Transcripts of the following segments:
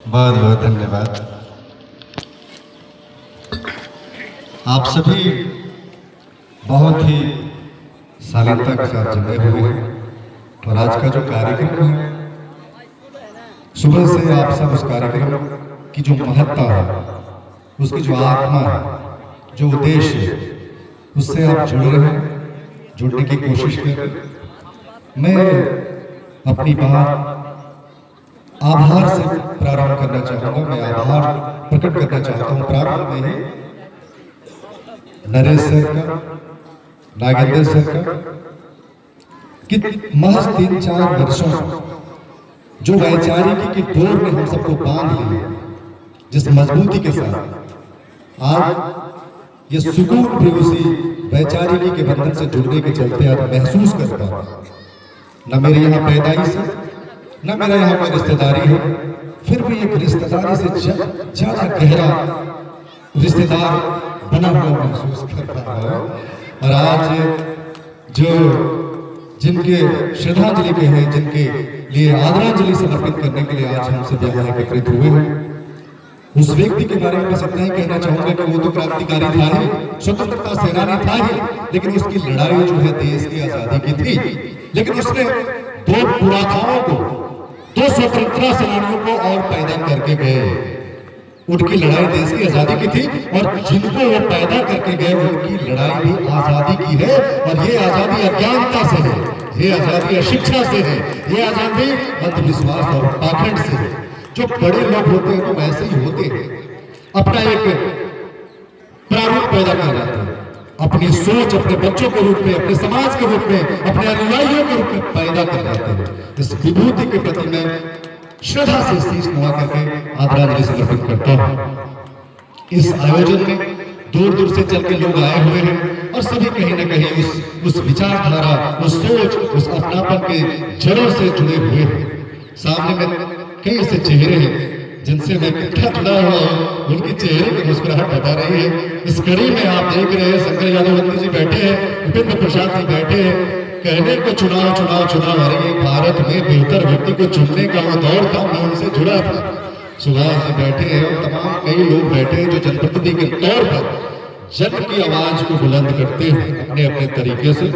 बहुत बहुत धन्यवाद। आप सभी बहुत ही शालीनता के साथ जुड़े हुए हैं और आज का जो कार्यक्रम है, सुबह से आप सब उस कार्यक्रम की जो महत्ता है, उसकी जो आत्मा है, जो उद्देश्य है, उससे आप जुड़ रहे हैं, जुड़ने की कोशिश कर रहे हैं। मैं अपनी बात आभार से प्रारंभ करना चाहूंगा। मैं आभार प्रकट करना चाहता हूं प्रारंभ में ही नरेश सर का, नागेंद्र सर का, कि महज 3-4 वर्षों जो वैचारिकी के दौर में हम सबको बांध लिए, जिस मजबूती के साथ आज ये सुकून भी उसी वैचारिकी के बंधन से जुड़ने के चलते आज महसूस कर पा रहा हूं। न मेरे यहाँ पैदाइश है, न मेरा यहाँ कोई रिश्तेदारी है, फिर भी एक रिश्तेदारी से ज्यादा गहरा रिश्तेदार बना हुआ महसूस कर पा रहा हूं। और आज जो जिनके श्रद्धांजलि के हैं, जिनके लिए आदरांजलि समर्पित करने के लिए आज हम सब यहाँ एकत्रित हुए हैं, उस व्यक्ति के बारे में बस इतना ही कहना चाहूंगा कि वो तो क्रांतिकारी था ही, स्वतंत्रता सेनानी था ही, लेकिन उसकी लड़ाई जो है देश की आजादी की थी। लेकिन उसने 2 पुराखाओं को, 2 स्वतंत्रता सेनानियों को और पैदा करके गए। उनकी लड़ाई देश की आजादी की थी और जिनको वो पैदा करके गए उनकी लड़ाई भी आजादी की है। और ये आजादी अज्ञानता से है, ये आजादी अशिक्षा से है, ये आजादी अंधविश्वास और पाखंड से है। जो बड़े लोग होते हैं तो वैसे ही होते हैं, अपना एक प्रारूप पैदा कर जाते हैं, अपनी सोच अपने बच्चों के रूप में, अपने समाज के रूप में, अपने अनुयायियों के रूप में पैदा कर जाते हैं। इस विभूति के प्रति मैं श्रद्धा से शीश नवा करके आदरांजलि समर्पित करता हूं। इस आयोजन में दूर दूर से चल के लोग आए हुए हैं और सभी कहीं ना कहीं उस विचारधारा, उस सोच, उस अपनापन के जड़ों से जुड़े हुए हैं। सामने में कई ऐसे चेहरे हैं जिनसे मैं कितना जुड़ा हुआ हूं, उनके चेहरे की मुस्कुराहट बता रही है। इस कड़ी में आप देख रहे हैं शंकर यादव जी बैठे हैं, उपेंद्र प्रसाद जी बैठे हैं। कहने को चुनाव चुनाव चुनाव, अरे भारत में बेहतर व्यक्ति को चुनने का वो दौर था, मैं उनसे जुड़ा था। सुभाष जी बैठे हैं और तमाम कई लोग बैठे हैं जो जनप्रतिनिधि के तौर पर जन की आवाज को बुलंद करते हैं अपने अपने तरीके से।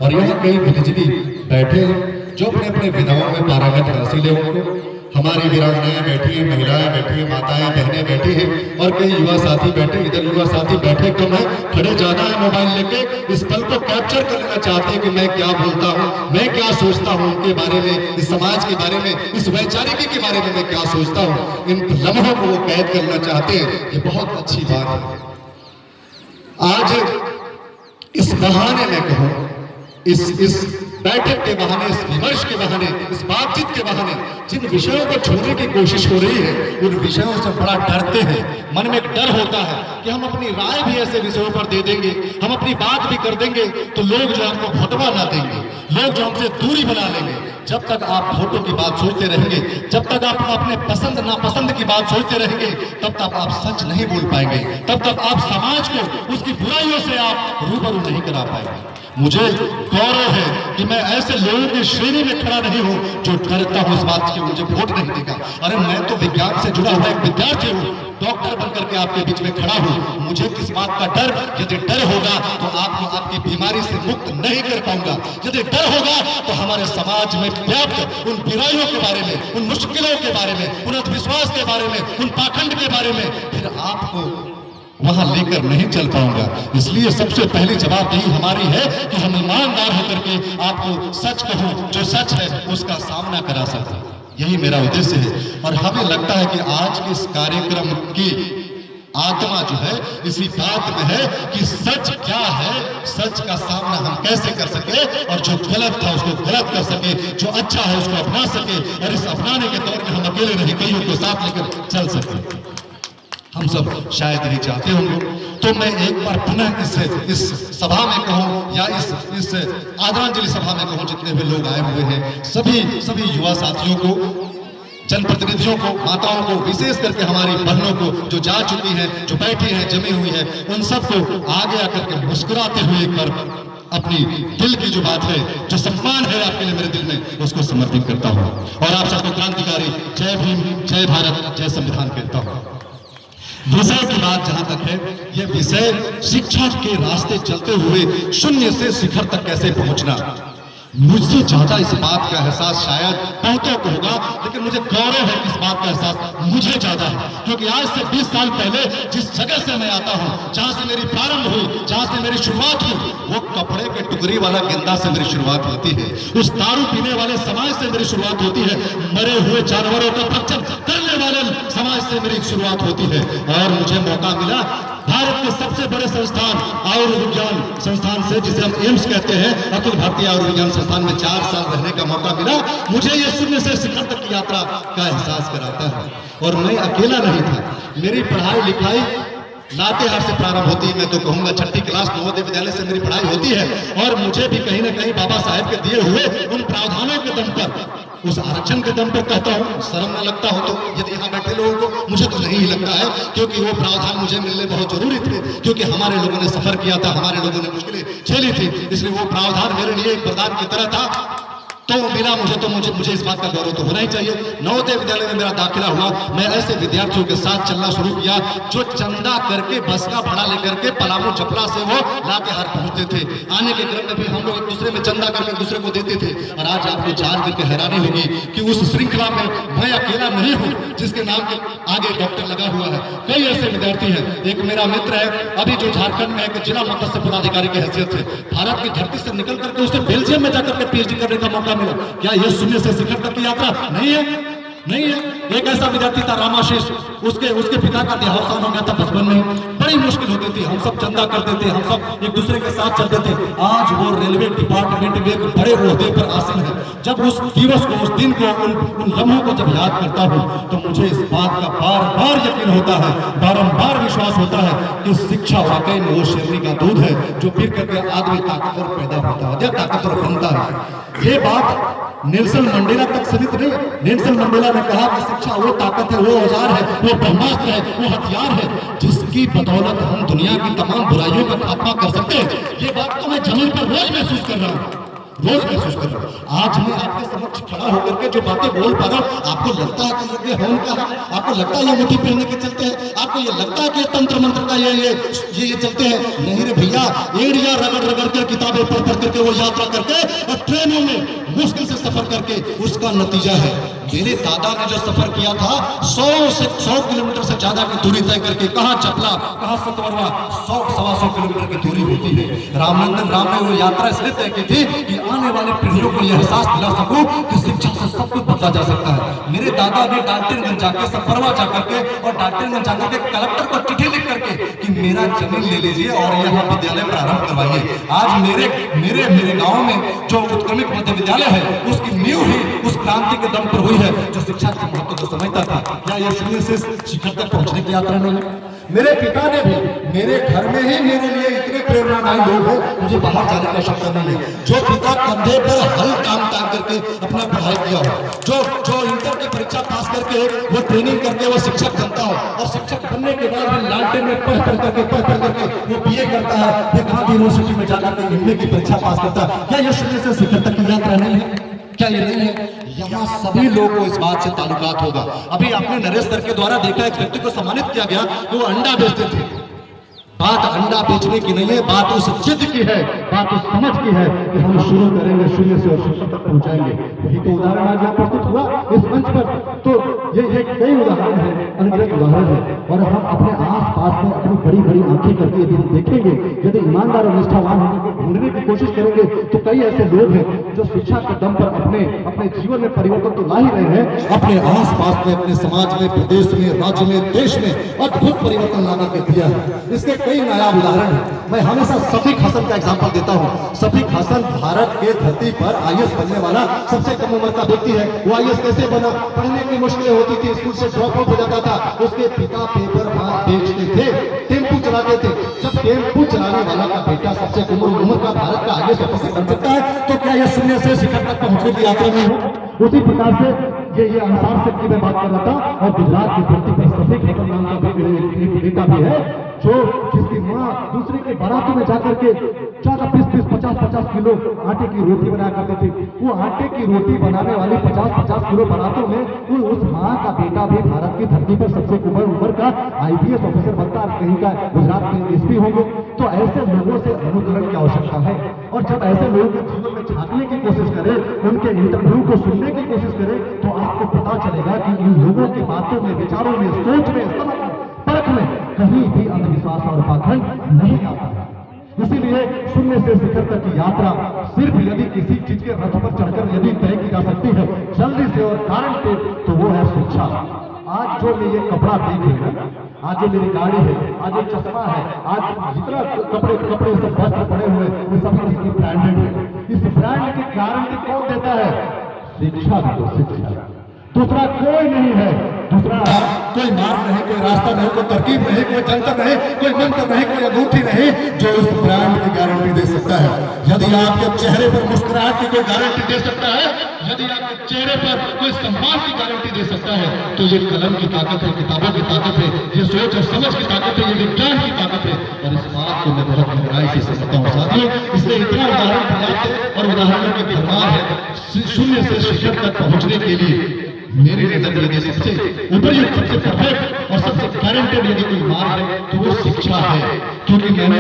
और यहाँ कई बुद्धिजीवी बैठे हैं जो अपने अपने विधाओं में पारंगत हासिल है उनको। हमारी वीरांगनाएं बैठी हैं, महिलाएं बैठी हैं, माताएं बहनें बैठी हैं और कई युवा साथी बैठे। इधर युवा साथी बैठे कम है, खड़े ज्यादा है मोबाइल लेके। इस पल को कैप्चर कर लेना चाहते हैं कि मैं क्या बोलता हूँ, मैं क्या सोचता हूँ उनके बारे में, इस समाज के बारे में, इस वैचारिकी के बारे में मैं क्या सोचता हूँ। इन लम्हों को वो कैद करना चाहते हैं, ये बहुत अच्छी बात है। आज इस बहाने में कहूँ, इस बैठक के बहाने, इस विमर्श के बहाने, इस बातचीत के बहाने जिन विषयों को छूने की कोशिश हो रही है, उन विषयों से बड़ा डरते हैं। मन में एक डर होता है कि हम अपनी राय भी ऐसे विषयों पर दे देंगे, हम अपनी बात भी कर देंगे तो लोग जो हमको भटवा ना देंगे, लोग जो हमसे दूरी बना लेंगे। जब तक आप वोटों की बात सोचते रहेंगे, जब तक आप अपने पसंद नापसंद की बात सोचते रहेंगे, तब तक आप सच नहीं बोल पाएंगे, तब तक आप समाज को उसकी बुराइयों से आप रूबरू नहीं करा पाएंगे। मुझे गौरव है कि मैं ऐसे लोगों की श्रेणी में खड़ा नहीं हूं जो डरता हूं इस बात की मुझे वोट नहीं देगा। अरे मैं तो विज्ञान से जुड़ा हुआ एक विद्यार्थी हूं, डॉक्टर बनकर के आपके बीच में खड़ा हूं। मुझे किस बात का डर? यदि डर होगा तो आपको आपकी बीमारी से मुक्त नहीं कर पाऊंगा। यदि डर होगा तो हमारे समाज में व्याप्त उन बुराइयों के बारे में, उन मुश्किलों के बारे में, उन अंधविश्वास के बारे में, उन पाखंड के बारे में फिर आपको वहां लेकर नहीं चल पाऊंगा। इसलिए सबसे पहली जवाबदेही हमारी है कि हम ईमानदार होकर के आपको सच कहूं, जो सच है उसका सामना करा सकूं। यही मेरा उद्देश्य है। और हमें लगता है कि आज के इस कार्यक्रम की आत्मा जो है इसी बात में है कि सच क्या है, सच का सामना हम कैसे कर सके और जो गलत था उसको गलत कर सके, जो अच्छा है उसको अपना सके। और इस अपनाने के दौर में हम अकेले नहीं, कईयों को साथ लेकर चल सके। हम सब शायद यही चाहते होंगे। तो मैं एक बार पुनः इस सभा में कहूं या इस आदरांजलि सभा में कहूं, जितने भी लोग आए हुए हैं, सभी युवा साथियों को, जनप्रतिनिधियों को, माताओं को, विशेष करके हमारी बहनों को जो जा चुकी हैं, जो बैठी हैं, जमी हुई है, उन सबको आगे आकर के मुस्कुराते हुए एक बार अपनी दिल की जो बात है, जो सम्मान है आपके लिए मेरे दिल में, उसको समर्पित करता हूं और आप सबको क्रांतिकारी जय भीम, जय भारत, जय संविधान कहता हूं। विषय की बात जहां तक है, यह विषय शिक्षा के रास्ते चलते हुए शून्य से शिखर तक कैसे पहुंचना। मुझसे ज्यादा इस बात का एहसास शायद बहुतों को होगा, लेकिन मुझे गौरव है कि इस बात का एहसास मुझे ज्यादा है, क्योंकि आज से 20 साल पहले जिस जगह से मैं आता हूं, जहां से मेरी प्रारंभ हुई, जहां से मेरी शुरुआत हुई, वो कपड़े के टुकड़ी वाला गेंदा से मेरी शुरुआत होती है, उस दारू पीने वाले समाज से मेरी शुरुआत होती है, मरे हुए जानवरों का भक्षण करने वाले समाज से मेरी शुरुआत होती है। और मुझे मौका मिला भारत के सबसे बड़े संस्थान आयुर्विज्ञान संस्थान से, जिसे हम एम्स कहते हैं, अखिल भारतीय आयुर्विज्ञान संस्थान में 4 साल रहने का मौका मिला। मुझे ये शून्य से शिखर तक की यात्रा का एहसास कराता है। और मैं अकेला नहीं था, मेरी पढ़ाई लिखाई लातेहार से प्रारंभ होती है। मैं तो कहूंगा छठी क्लास नवोदय विद्यालय से मेरी पढ़ाई होती है, और मुझे भी कहीं ना कहीं बाबा साहेब के दिए हुए उन प्रावधानों के दम पर, उस आरक्षण के दम पर कहता हूं, शर्म न लगता हो तो यदि यहाँ बैठे लोगों को, मुझे तो नहीं लगता है, क्योंकि वो प्रावधान मुझे मिलने बहुत जरूरी थे, क्योंकि हमारे लोगों ने सफर किया था, हमारे लोगों ने मुश्किलें झेली थी, इसलिए वो प्रावधान मेरे लिए एक वरदान की तरह था। तो मिला मुझे इस बात का गौरव तो होना ही चाहिए। नवोदय विद्यालय में मेरा दाखिला हुआ, मैं ऐसे विद्यार्थियों के साथ चलना शुरू किया जो चंदा करके बस का भाड़ा लेकर के पलामू चपला से वो लातेहार पहुंचते थे। आने के क्रम में भी हम लोग एक दूसरे में चंदा करके एक दूसरे को देते थे। और आज आपको जान करके हैरानी होगी कि उस श्रृंखला में मैं अकेला नहीं हूँ जिसके नाम के आगे डॉक्टर लगा हुआ है। कई ऐसे विद्यार्थी हैं। एक मेरा मित्र है, अभी जो झारखंड में एक जिला मत्स्य पदाधिकारी की हैसियत से भारत की धरती से निकल करके उसे बेल्जियम में जाकर के पीएचडी करने का मौका मिला। क्या यह शून्य से शिखर तक की यात्रा नहीं है? नहीं है। एक ऐसा विद्यार्थी था रामाशीष, उसके पिता का देहावसान हो गया था बचपन में, बड़ी मुश्किल होती थी, हम सब चंदा करते थे, हम सब एक दूसरे के साथ चलते थे। आज वो रेलवे डिपार्टमेंट में एक बड़े ओहदे पर आसीन है। जब उस दिवस को, उस दिन को, उन लम्हों को जब याद करता हूँ तो मुझे इस बात का बार बार यकीन होता है, बारंबार विश्वास होता है कि शिक्षा वाकई में वो शेरनी का दूध है जो पी करके आदमी ताकतवर पैदा होता है या ताकतवर बनता है। ये बात नेल्सन मंडेला तक सीमित नहीं। नेल्सन मंडेला ने कहा कि शिक्षा वो ताकत है, वो औजार है, वो ब्रह्मास्त्र है, वो हथियार है जिसकी बदौलत हम दुनिया की तमाम बुराइयों का खात्मा कर सकते हैं। ये बात तो मैं जमीन पर रोज महसूस कर रहा हूँ, रोज महसूस कर रहा हूँ। आज मैं आपके समक्ष खड़ा होकर के जो बातें बोल पा रहा हूँ, आपको लगता है कि ये होम का है? आपको लगता है ये मुट्ठी पहनने के चलते हैं? आपको ये लगता है कि तंत्र मंत्र का ये चलते हैं? नहीं रे भैया, एड़िया रगड़ रगड़ कर, किताबें पढ़ पढ़ करके, वो यात्रा करके और ट्रेनों में मुश्किल से सफर करके उसका नतीजा है। मेरे दादा ने जो सफर किया था 100 किलोमीटर से ज्यादा की दूरी तय करके, कहाँ चपला, कहाँ सतवरवा, 100-125 किलोमीटर की दूरी होती है। रामनंदन राम ने वो यात्रा इसलिए तय की थी कि आने वाले पीढ़ियों को यह एहसास दिला सकूं कि शिक्षा से सब कुछ बदला जा सकता है। मेरे दादा ने डाल्टनगंज जाके, सतवरवा जाकर के और डाल्टनगंज जाकर के कलेक्टर को चिट्ठी लिख करके कि मेरा जमीन ले लीजिए और यहाँ विद्यालय प्रारंभ करवाइए। आज मेरे गाँव में जो उत्क्रमित मध्य विद्यालय है, उसकी नींव ही उस क्रांति के दम पर हुई है जो शिक्षा के महत्व को समझता था। क्या यह शून्य से शिखर तक पहुंचने की यात्रा नहीं है? मेरे पिता ने भी मेरे घर में ही मेरे लिए इतने प्रेरणादायी लोग हैं, मुझे बाहर जाने की आवश्यकता नहीं है। जो पिता कंधे पर हल काम करके अपना पढ़ाई किया हो, जो इंटर की परीक्षा पास करके वो ट्रेनिंग करके वो शिक्षक बनता हो, और शिक्षक बनने के बाद भी लालटेन में पढ़ करके वो बीए करता है, फिर गांधी यूनिवर्सिटी में जाकर के एमए की परीक्षा पास करता है। क्या यह शून्य से शिखर तक की यात्रा नहीं है? क्या ये नहीं है? यहाँ सभी लोगों को इस बात से ताल्लुकात होगा। अभी आपने नरेश सर के द्वारा देखा, एक व्यक्ति को सम्मानित किया गया कि वो अंडा बेचते थे। बात अंडा बेचने की नहीं है, बात उस जिद की है, बात उस समझ की है कि हम शुरू करेंगे शून्य से और शिखर तक पहुंचाएंगे। यही तो उदाहरण आज यहाँ प्रस्तुत हुआ इस मंच पर। तो ये कई उदाहरण है, अनगिनत उदाहरण है, और हम अपने आस पास में अपनी बड़ी बड़ी आंखें करके यदि हम देखेंगे, यदि ईमानदार और निष्ठावान होकर के ढूंढने की कोशिश करेंगे, तो कई ऐसे लोग हैं जो शिक्षा के दम पर अपने जीवन में परिवर्तन तो ला ही रहे हैं, अपने आस पास में, अपने समाज में, प्रदेश में, राज्य में, देश में अद्भुत परिवर्तन ला करके दिया है। इसके कई नायाब उदाहरण है। मैं हमेशा शफीक हसन का एग्जाम्पल देता हूँ। शफीक हसन भारत के धरती पर आईएएस बनने वाला सबसे कम उम्र का व्यक्ति है। वो आईएएस कैसे बना? पढ़ने की मुश्किलें होती थी, स्कूल से ड्रॉप आउट हो जाता था। उसके पिता पेपर बेचते थे, टेम्पू चलाते थे। जब टेम्पू चलाने वाला का बेटा सबसे कम उम्र का भारत का आईएएस ऑफिसर बन सकता है, तो क्या यह शून्य से शिखर तक पहुंचने की यात्रा में हो? उसी प्रकार से ये अंसार सेठ की मैं बात कर रहा था, और गुजरात की धरती पर सफीक हसन नाम का एक बेटा भी है, जो जिसकी माँ दूसरे के बारातों में जाकर के 40-20, 50-50 किलो आटे की रोटी बनाया करते थे। वो आटे की रोटी बनाने वाली 50-50 किलो बारातों में वो उस माँ का बेटा भी भारत की धरती पर सबसे उम्र का IPS ऑफिसर बनता है, कहीं का गुजरात में SP होंगे। तो ऐसे लोगों से अनुकरण की आवश्यकता है, और जब ऐसे लोगों के जीवन में झांकने की कोशिश करें, उनके इंटरव्यू को सुनने की कोशिश करें, तो आपको पता चलेगा कि इन लोगों की बातों में, विचारों में, सोच में, समझ में, परख में कहीं भी अंधविश्वास और पाखंड नहीं आता है। इसीलिए शून्य से शिखर तक की यात्रा सिर्फ यदि किसी चीज के रथ पर चढ़कर यदि तय की जा सकती है जल्दी से और गारंटेड, तो वो है शिक्षा। आज जो मैं ये कपड़ा देख रहे हैं, आज जो मेरी गाड़ी है, आज जो चश्मा है, आज जितना कपड़े सब वस्त्र पड़े हुए, ये सभी ब्रांडेड है। इस ब्रांड की गारंटी कौन देता है? शिक्षा भी तो, शिक्षा। दूसरा कोई नहीं है, दूसरा कोई मार्ग नहीं, कोई रास्ता नहीं, कोई तरकीब नहीं, कोई जंतर नहीं, कोई मंत्र नहीं, कोई अंगूठी नहीं जो उस ब्रांड की गारंटी दे सकता है। यदि आपके चेहरे पर मुस्कुराहट की कोई गारंटी दे सकता है, यदि आपके चेहरे पर कोई सम्मान की गारंटी दे सकता है, तो ये कलम की ताकत है, किताबों की ताकत है, ये सोच और समझ की ताकत है, ये विज्ञान की ताकत है। और इस बात को मैं बहुत गहराई से समझता हूँ साथियों। इसलिए इतना उदाहरण पर्याप्त है और उदाहरणों की भरमार है। शून्य से शिखर तक पहुंचने के लिए मेरी नजर यदि सबसे उपयुक्त, सबसे परफेक्ट और सबसे गारंटेड यदि कोई मार्ग है तो वो शिक्षा है। क्योंकि मैंने